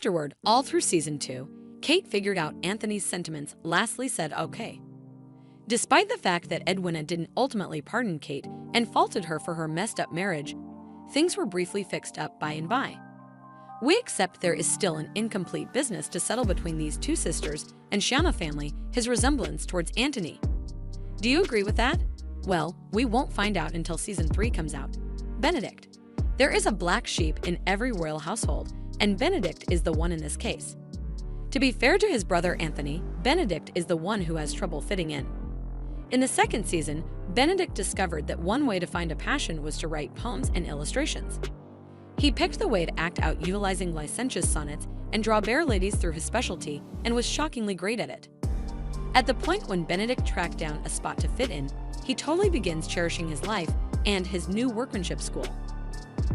Afterward, all through season 2, Kate figured out Anthony's sentiments, lastly said okay. Despite the fact that Edwina didn't ultimately pardon Kate and faulted her for her messed up marriage, things were briefly fixed up by and by. We accept there is still an incomplete business to settle between these two sisters and Shanna family, his resemblance towards Anthony. Do you agree with that? Well, we won't find out until season 3 comes out. Benedict. There is a black sheep in every royal household, and Benedict is the one in this case. To be fair to his brother Anthony, Benedict is the one who has trouble fitting in. In the second season, Benedict discovered that one way to find a passion was to write poems and illustrations. He picked the way to act out utilizing licentious sonnets and draw bare ladies through his specialty and was shockingly great at it. At the point when Benedict tracked down a spot to fit in, he totally begins cherishing his life and his new workmanship school.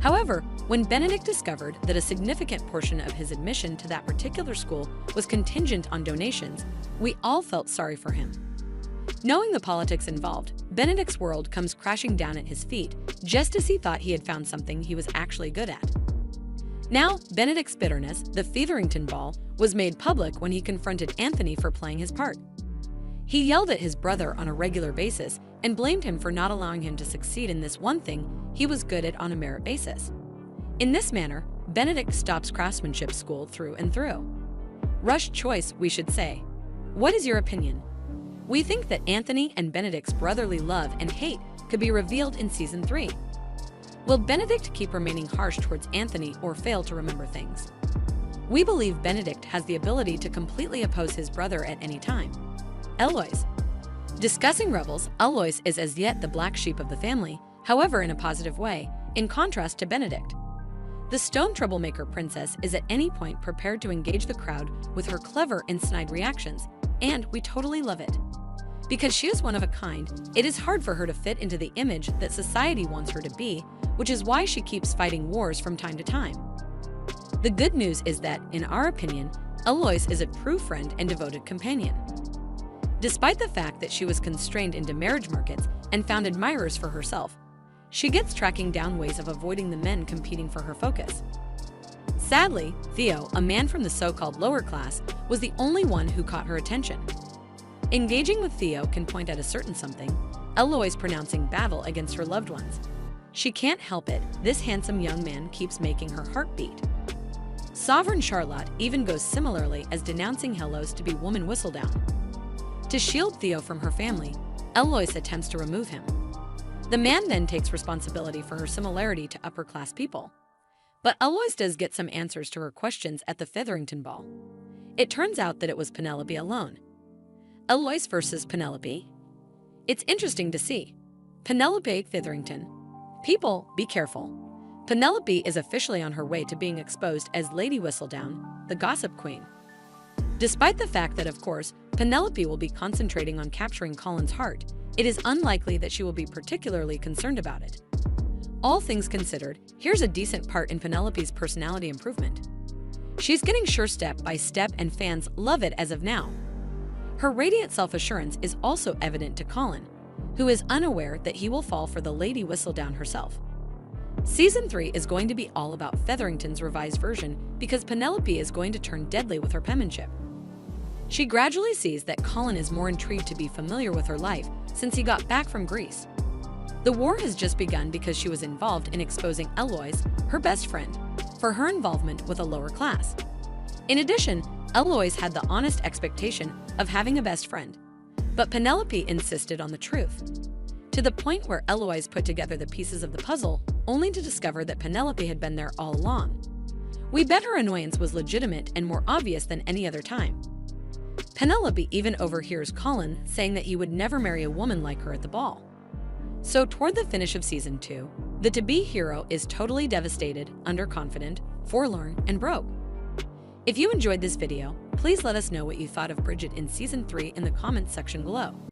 However, when Benedict discovered that a significant portion of his admission to that particular school was contingent on donations, we all felt sorry for him. Knowing the politics involved, Benedict's world comes crashing down at his feet just as he thought he had found something he was actually good at. Now, Benedict's bitterness, the Featherington Ball, was made public when he confronted Anthony for playing his part. He yelled at his brother on a regular basis and blamed him for not allowing him to succeed in this one thing he was good at on a merit basis. In this manner, Benedict stops craftsmanship school through and through. Rushed choice, we should say. What is your opinion? We think that Anthony and Benedict's brotherly love and hate could be revealed in season 3. Will Benedict keep remaining harsh towards Anthony or fail to remember things? We believe Benedict has the ability to completely oppose his brother at any time. Eloise. Discussing rebels, Eloise is as yet the black sheep of the family, however in a positive way, in contrast to Benedict. The stone troublemaker princess is at any point prepared to engage the crowd with her clever and snide reactions, and we totally love it. Because she is one of a kind, it is hard for her to fit into the image that society wants her to be, which is why she keeps fighting wars from time to time. The good news is that, in our opinion, Eloise is a true friend and devoted companion. Despite the fact that she was constrained into marriage markets and found admirers for herself, she gets tracking down ways of avoiding the men competing for her focus. Sadly, Theo, a man from the so-called lower class, was the only one who caught her attention. Engaging with Theo can point at a certain something, Eloise pronouncing battle against her loved ones. She can't help it, this handsome young man keeps making her heart beat. Sovereign Charlotte even goes similarly as denouncing Hellos to be woman Whistledown. To shield Theo from her family, Eloise attempts to remove him. The man then takes responsibility for her similarity to upper-class people. But Eloise does get some answers to her questions at the Featherington Ball. It turns out that it was Penelope alone. Eloise versus Penelope. It's interesting to see. Penelope Featherington. People, be careful. Penelope is officially on her way to being exposed as Lady Whistledown, the gossip queen. Despite the fact that, of course, Penelope will be concentrating on capturing Colin's heart, it is unlikely that she will be particularly concerned about it. All things considered, here's a decent part in Penelope's personality improvement. She's getting sure step by step and fans love it as of now. Her radiant self-assurance is also evident to Colin, who is unaware that he will fall for the Lady Whistledown herself. Season 3 is going to be all about Featherington's revised version because Penelope is going to turn deadly with her penmanship. She gradually sees that Colin is more intrigued to be familiar with her life since he got back from Greece. The war has just begun because she was involved in exposing Eloise, her best friend, for her involvement with a lower class. In addition, Eloise had the honest expectation of having a best friend, but Penelope insisted on the truth, to the point where Eloise put together the pieces of the puzzle only to discover that Penelope had been there all along. We bet her annoyance was legitimate and more obvious than any other time. Penelope even overhears Colin saying that he would never marry a woman like her at the ball. So toward the finish of season 2, the to-be hero is totally devastated, underconfident, forlorn, and broke. If you enjoyed this video, please let us know what you thought of Bridget in season 3 in the comments section below.